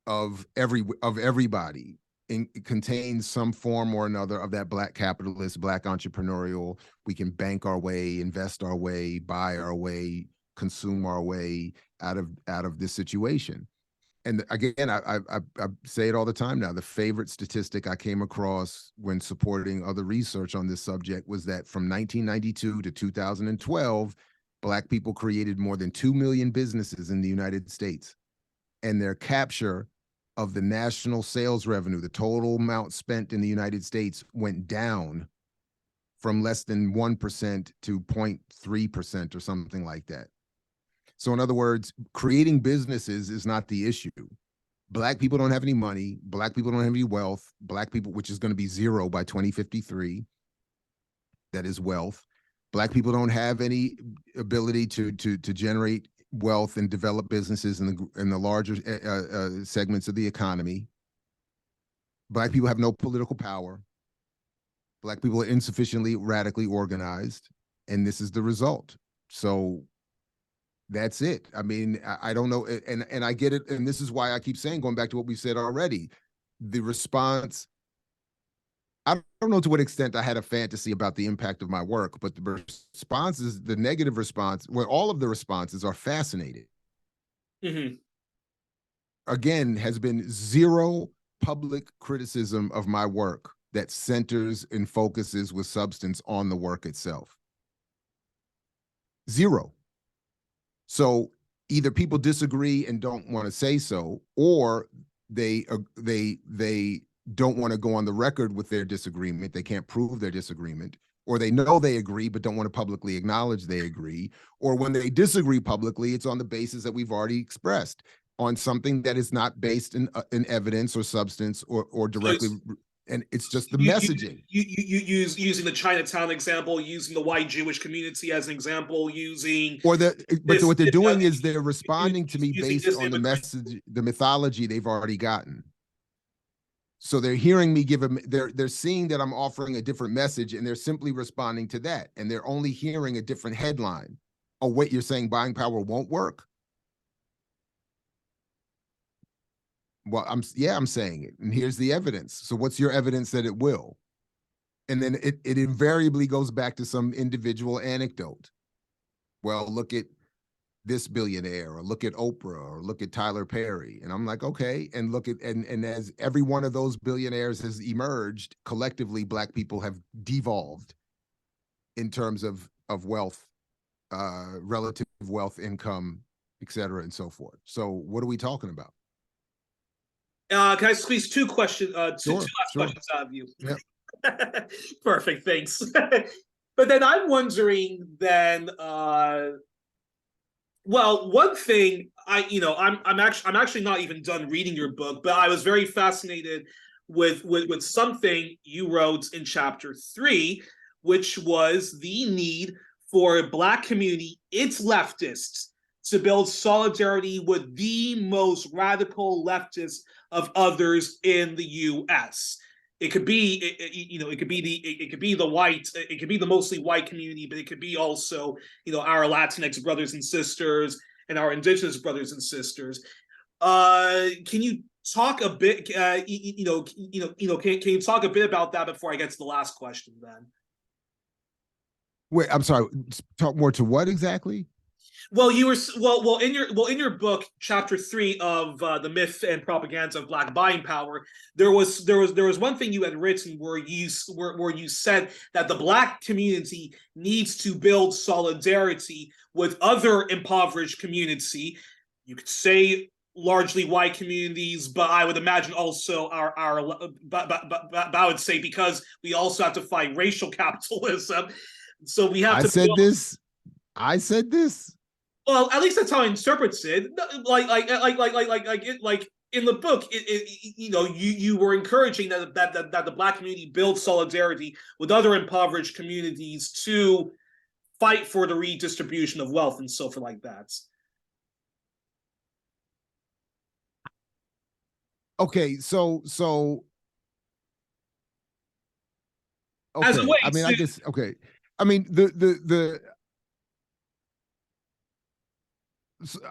of everybody, it contains some form or another of that Black capitalist, Black entrepreneurial, we can bank our way, invest our way, buy our way, consume our way out of this situation. And again, I say it all the time now, the favorite statistic I came across when supporting other research on this subject was that from 1992 to 2012, Black people created more than 2 million businesses in the United States, and their capture of the national sales revenue, the total amount spent in the United States, went down from less than 1% to 0.3% or something like that. So in other words, creating businesses is not the issue. Black people don't have any money. Black people don't have any wealth. Black people, which is going to be zero by 2053, that is wealth. Black people don't have any ability to generate wealth and develop businesses in the larger segments of the economy. Black people have no political power. Black people are insufficiently radically organized, and this is the result. So that's it. I mean, I don't know, and I get it, and this is why I keep saying, going back to what we said already, the response, I don't know to what extent I had a fantasy about the impact of my work, but the responses, the negative response, well, all of the responses are fascinating. Mm-hmm. Again, has been zero public criticism of my work that centers and focuses with substance on the work itself. Zero. So either people disagree and don't want to say so, or they don't want to go on the record with their disagreement. They can't prove their disagreement, or they know they agree but don't want to publicly acknowledge they agree. Or when they disagree publicly, it's on the basis that we've already expressed, on something that is not based in evidence or substance or directly. And it's just the messaging. Using the Chinatown example, using the white Jewish community as an example, what they're doing is they're responding to me based on the message, the mythology they've already gotten. So they're hearing me they're seeing that I'm offering a different message, and they're simply responding to that. And they're only hearing a different headline. Oh, wait, you're saying buying power won't work? Well, I'm saying it, and here's the evidence. So what's your evidence that it will? And then it invariably goes back to some individual anecdote. Well, look at this billionaire, or look at Oprah, or look at Tyler Perry. And I'm like, okay, and look at, and as every one of those billionaires has emerged, collectively, Black people have devolved in terms of wealth, relative wealth, income, et cetera, and so forth. So what are we talking about? Can I squeeze two questions, two last questions out of you? Yep. Perfect, thanks. But then I'm wondering then, well, one thing I'm actually not even done reading your book, but I was very fascinated with something you wrote in chapter 3, which was the need for a Black community, its leftists, to build solidarity with the most radical leftists of others in the U.S. It could be, it could be the mostly white community, but it could be also, our Latinx brothers and sisters and our Indigenous brothers and sisters. Can you talk a bit? Can you talk a bit about that before I get to the last question? Then. Wait, I'm sorry. Talk more to what exactly? Well, you were in your book, chapter 3 of the myth and propaganda of black buying power. There was one thing you had written where you said that the black community needs to build solidarity with other impoverished community. You could say largely white communities, but I would imagine also but I would say because we also have to fight racial capitalism, so we have I to said build. this. I said this. Well, at least that's how I interpret it. Like in the book, you were encouraging that the black community build solidarity with other impoverished communities to fight for the redistribution of wealth and so forth like that. Okay, so As a okay. way I mean, I to guess okay. I mean, the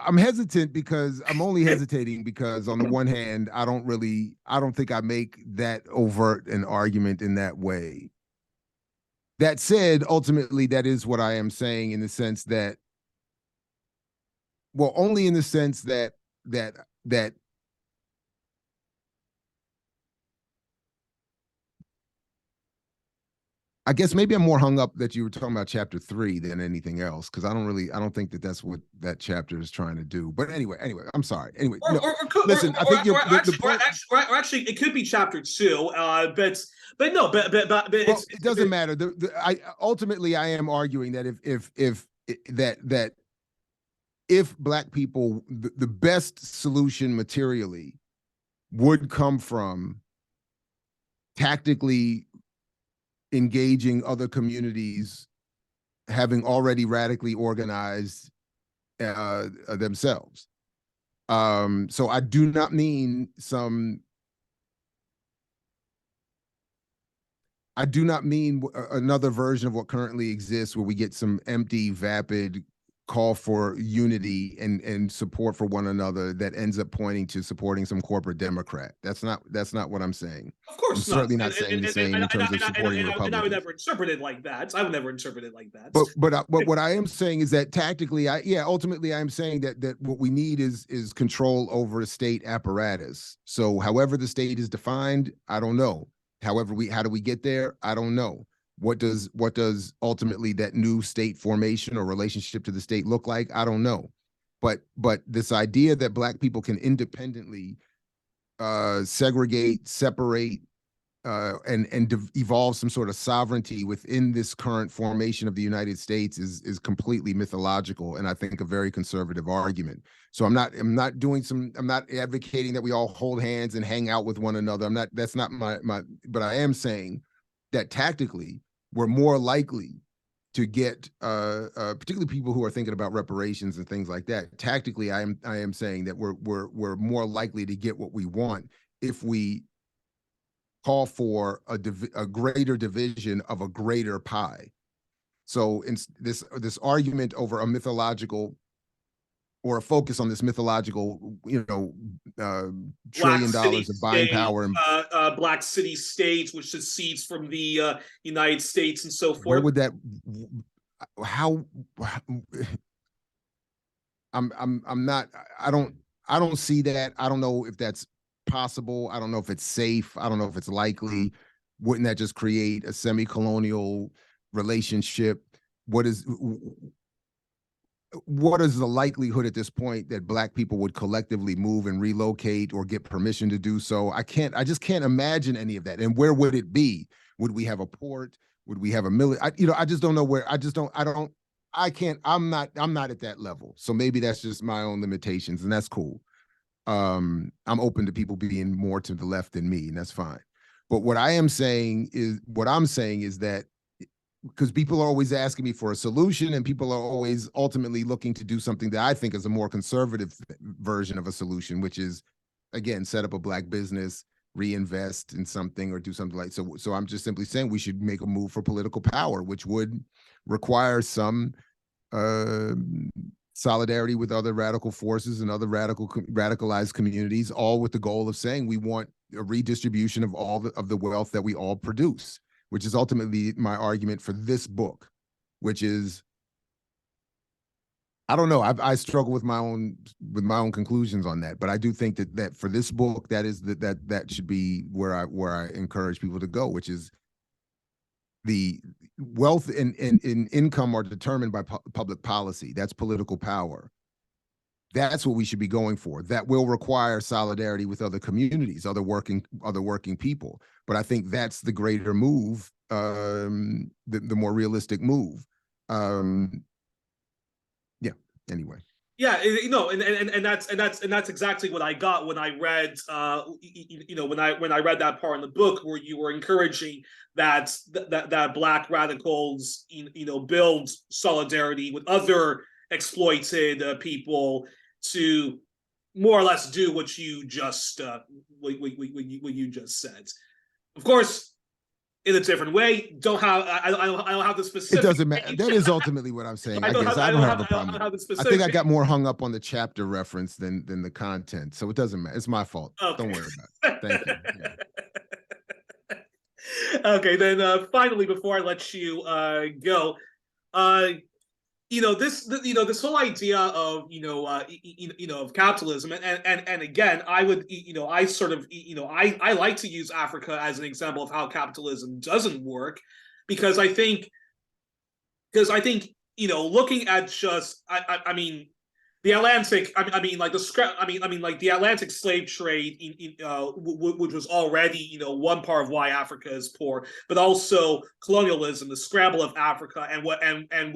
I'm hesitant because I'm only hesitating because on the one hand, I don't think I make that overt an argument in that way. That said, ultimately, that is what I am saying in the sense that, well, only in the sense that I guess maybe I'm more hung up that you were talking about chapter 3 than anything else because I don't think that that's what that chapter is trying to do. But anyway, I'm sorry. Anyway, no, listen, I think the point. actually, it could be chapter 2. But no, but Well, it's it doesn't matter. I ultimately I am arguing that if that if black people the best solution materially would come from tactically engaging other communities having already radically organized themselves. So I do not mean another version of what currently exists where we get some empty, vapid call for unity and support for one another that ends up pointing to supporting some corporate Democrat. That's not what I'm saying. of I'm course not, certainly not saying the same in terms of supporting and I would Republicans. never interpret it like that. I would never interpret it like that. But what I am saying is that tactically, ultimately I am saying that what we need is control over a state apparatus. So however the state is defined, I don't know. However, how do we get there? I don't know. What does ultimately that new state formation or relationship to the state look like? I don't know. But this idea that black people can independently segregate, separate, and evolve some sort of sovereignty within this current formation of the United States is completely mythological, and I think a very conservative argument. So I'm not advocating that we all hold hands and hang out with one another. That's not my but I am saying that tactically we're more likely to get particularly people who are thinking about reparations and things like that. Tactically, I am saying that we're more likely to get what we want if we call for a greater division of a greater pie. So in this argument over a mythological or a focus on this mythological, $1 trillion of buying power, and Black city states, which secedes from the United States and so where forth. would that? How? I'm not. I don't see that. I don't know if that's possible. I don't know if it's safe. I don't know if it's likely. Wouldn't that just create a semi-colonial relationship? What is the likelihood at this point that black people would collectively move and relocate or get permission to do so? I just can't imagine any of that. And where would it be? Would we have a port? Would we have a military? I just don't know where. I'm not at that level. So maybe that's just my own limitations, and that's cool. I'm open to people being more to the left than me, and that's fine. But what I'm saying is that because people are always asking me for a solution, and people are always ultimately looking to do something that I think is a more conservative version of a solution, which is, again, set up a black business, reinvest in something, or do something like so. So I'm just simply saying we should make a move for political power, which would require some solidarity with other radical forces and other radicalized communities, all with the goal of saying we want a redistribution of all of the wealth that we all produce, which is ultimately my argument for this book. which is, I don't know. I struggle with my own conclusions on that, but I do think that for this book, that should be where I encourage people to go, which is the wealth and income are determined by public policy. That's political power. That's what we should be going for. That will require solidarity with other communities, other working people. But I think that's the greater move, the more realistic move. Yeah. Anyway. Yeah, and that's exactly what I got when I read, when I read that part in the book where you were encouraging that Black radicals, build solidarity with other exploited people to more or less do what you just said. Of course, in a different way. I don't have the specific. It doesn't matter. That is ultimately what I'm saying. I guess I don't have a problem. I think I got more hung up on the chapter reference than the content, so it doesn't matter. It's my fault. Okay. Don't worry about it. Thank you. Yeah. Okay, then finally, before I let you go, this whole idea of of capitalism, and again, I would I sort of I like to use Africa as an example of how capitalism doesn't work, because I think looking at just I mean the Atlantic, the Atlantic slave trade, which was already, one part of why Africa is poor, but also colonialism, the scramble of Africa, and what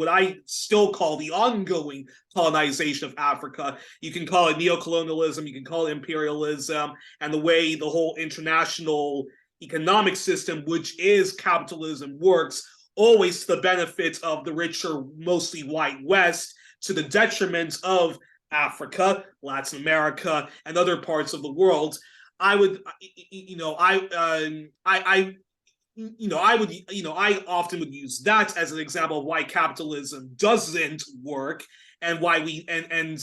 I still call the ongoing colonization of Africa. You can call it neocolonialism, you can call it imperialism, and the way the whole international economic system, which is capitalism, works, always to the benefit of the richer, mostly white West, to the detriment of Africa, Latin America, and other parts of the world. I often would use that as an example of why capitalism doesn't work, and why we and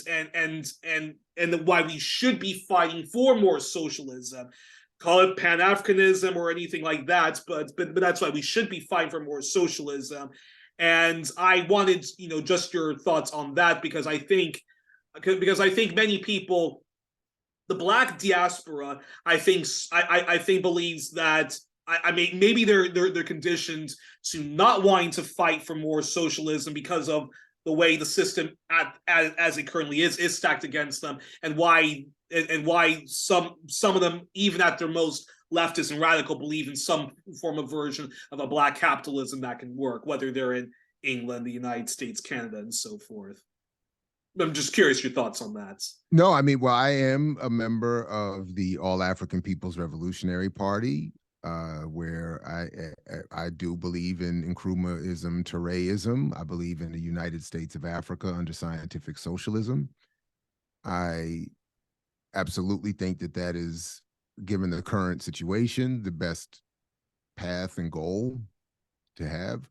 why we should be fighting for more socialism. Call it Pan-Africanism or anything like that, but that's why we should be fighting for more socialism. And I wanted, just your thoughts on that, because I think many people, the Black diaspora, I think believes that maybe they're conditioned to not wanting to fight for more socialism because of the way the system as it currently is stacked against them, and why some of them, even at their most leftist and radical, believe in some form of version of a Black capitalism that can work, whether they're in England, the United States, Canada, and so forth. I'm just curious your thoughts on that. No, I mean, well, I am a member of the All African People's Revolutionary Party, where I do believe in Nkrumahism, Touréism. I believe in the United States of Africa under scientific socialism. I absolutely think that is, given the current situation, the best path and goal to have.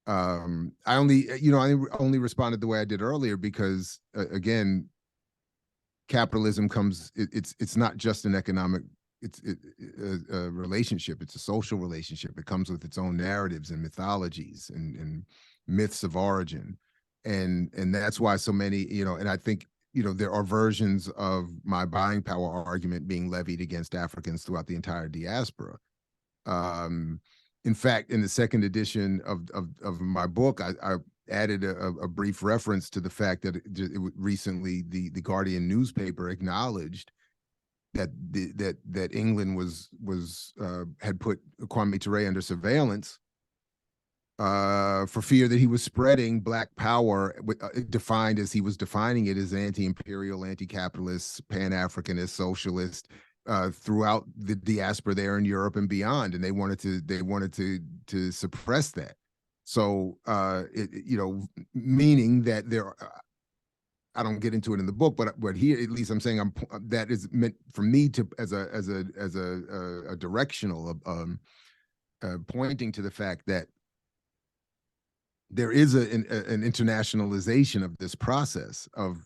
I only responded the way I did earlier because again, capitalism it's not just an economic, it's a relationship. It's a social relationship. It comes with its own narratives and mythologies and myths of origin, and that's why so many, and I think, there are versions of my buying power argument being levied against Africans throughout the entire diaspora. In fact, in the second edition of my book, I added a brief reference to the fact that recently the Guardian newspaper acknowledged that England had put Kwame Ture under surveillance for fear that he was spreading Black power, defined as he was defining it as anti-imperial, anti-capitalist, Pan-Africanist, socialist, throughout the diaspora there in Europe and beyond, and they wanted to suppress that. So, meaning that there, I don't get into it in the book, but here at least I'm saying that is meant for me to as a directional pointing to the fact that there is an internationalization of this process of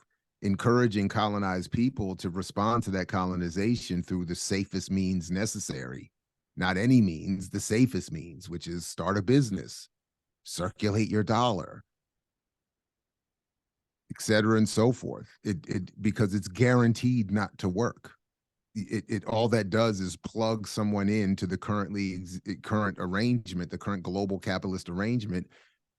encouraging colonized people to respond to that colonization through the safest means necessary, not any means, the safest means, which is start a business, circulate your dollar, et cetera, and so forth. Because it's guaranteed not to work. It all that does is plug someone into the current arrangement, the current global capitalist arrangement,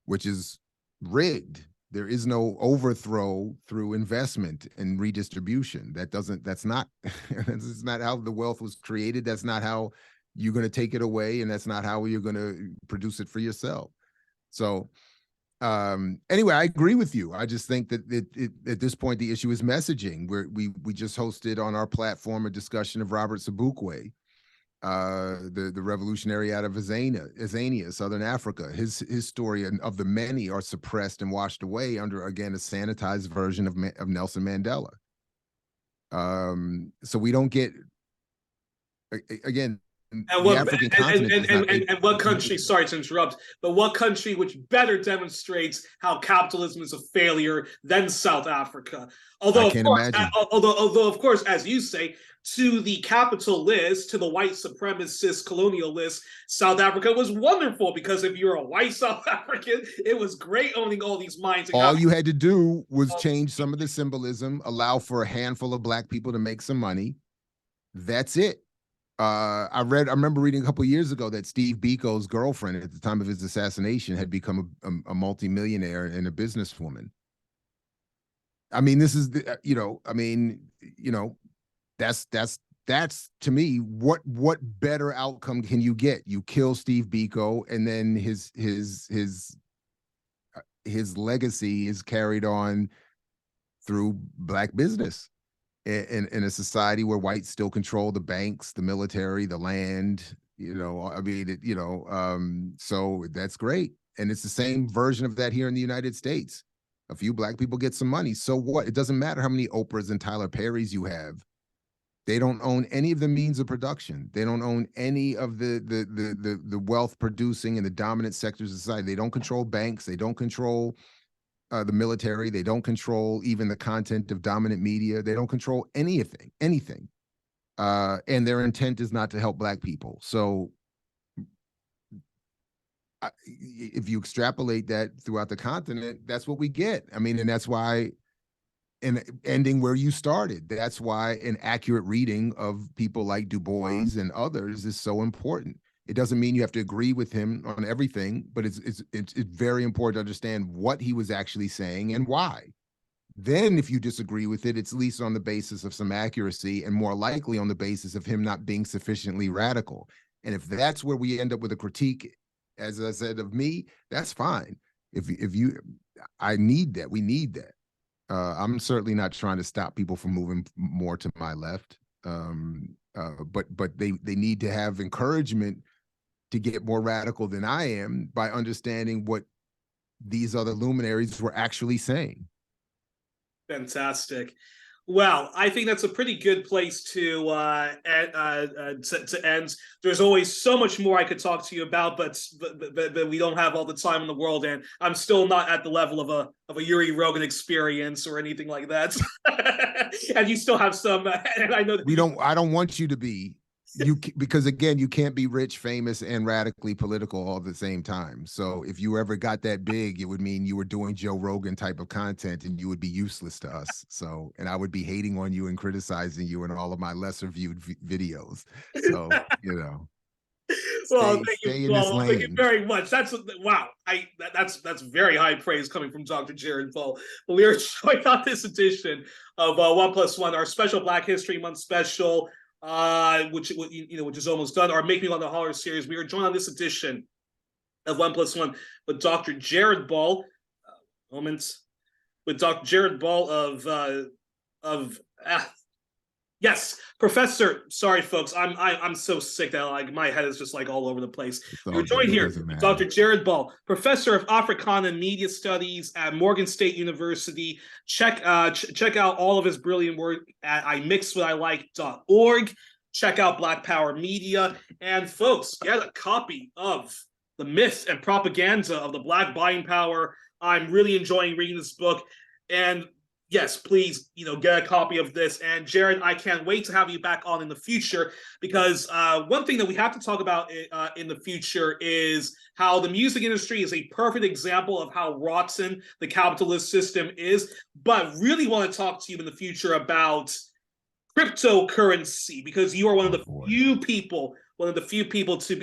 which is rigged. There is no overthrow through investment and redistribution. That's not that's not how the wealth was created. That's not how you're going to take it away, and that's not how you're going to produce it for yourself. So anyway, I agree with you. I just think that at this point the issue is messaging. We just hosted on our platform a discussion of Robert Sobukwe, the revolutionary out of Azania, Southern Africa. His story of the many are suppressed and washed away under, again, a sanitized version of Nelson Mandela. So we don't get, again, and what country, sorry to interrupt, but what country which better demonstrates how capitalism is a failure than South Africa? Although, of course, as you say, to the capitalist, to the white supremacist colonialist, South Africa was wonderful, because if you're a white South African, it was great owning all these mines. All you had to do was change some of the symbolism, allow for a handful of Black people to make some money. That's it. I remember reading a couple of years ago that Steve Biko's girlfriend at the time of his assassination had become a multimillionaire and a businesswoman. I mean, this is that's to me, what better outcome can you get? You kill Steve Biko, and then his legacy is carried on through Black business. In a society where whites still control the banks, the military, the land, so that's great. And it's the same version of that here in the United States. A few Black people get some money. So what? It doesn't matter how many Oprahs and Tyler Perrys you have. They don't own any of the means of production. They don't own any of the wealth producing in the dominant sectors of society. They don't control banks. They don't control the military. They don't control even the content of dominant media. They don't control anything. And their intent is not to help Black people. So if you extrapolate that throughout the continent, that's what we get. I mean, and that's why, and ending where you started, that's why an accurate reading of people like Du Bois and others is so important. It doesn't mean you have to agree with him on everything, but it's very important to understand what he was actually saying and why. Then if you disagree with it, it's at least on the basis of some accuracy, and more likely on the basis of him not being sufficiently radical. And if that's where we end up with a critique, as I said, of me, that's fine. I need that. We need that. I'm certainly not trying to stop people from moving more to my left. But they need to have encouragement to get more radical than I am by understanding what these other luminaries were actually saying. Fantastic. Well, I think that's a pretty good place to end. There's always so much more I could talk to you about, but we don't have all the time in the world, and I'm still not at the level of a Youri Rogan experience or anything like that. And you still have some. And I know that I don't want you to be. Because again, you can't be rich, famous, and radically political all at the same time. So if you ever got that big, it would mean you were doing Joe Rogan type of content, and you would be useless to us. So, and I would be hating on you and criticizing you in all of my lesser viewed videos. So, well, thank you very much. That's wow. That's very high praise coming from Dr. Jared Paul. But we are showing on this edition of 1+1, our special Black History Month special. Which is almost done. Our Make Me Want to Holler series. We are joined on this edition of 1+1 with Dr. Jared Ball. With Dr. Jared Ball yes, Professor. Sorry, folks. I'm so sick that like my head is just like all over the place. We're joined here with Dr. Jared Ball, Professor of Africana and Media Studies at Morgan State University. Check out all of his brilliant work at imixwhatilike.org. Check out Black Power Media, and folks, get a copy of The Myth and Propaganda of the Black Buying Power. I'm really enjoying reading this book, and yes, please, get a copy of this. And Jared, I can't wait to have you back on in the future, because one thing that we have to talk about in the future is how the music industry is a perfect example of how rotten the capitalist system is. But really want to talk to you in the future about cryptocurrency, because you are one of the few people to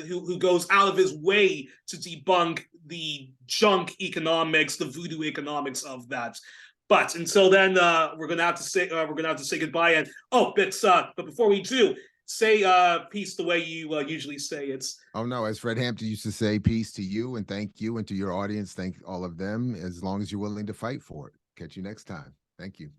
who goes out of his way to debunk the junk economics, the voodoo economics of that. But until then, we're gonna have to say goodbye. And but before we do, say peace the way you usually say it. Oh no, as Fred Hampton used to say, peace to you and thank you, and to your audience, thank all of them, as long as you're willing to fight for it. Catch you next time. Thank you.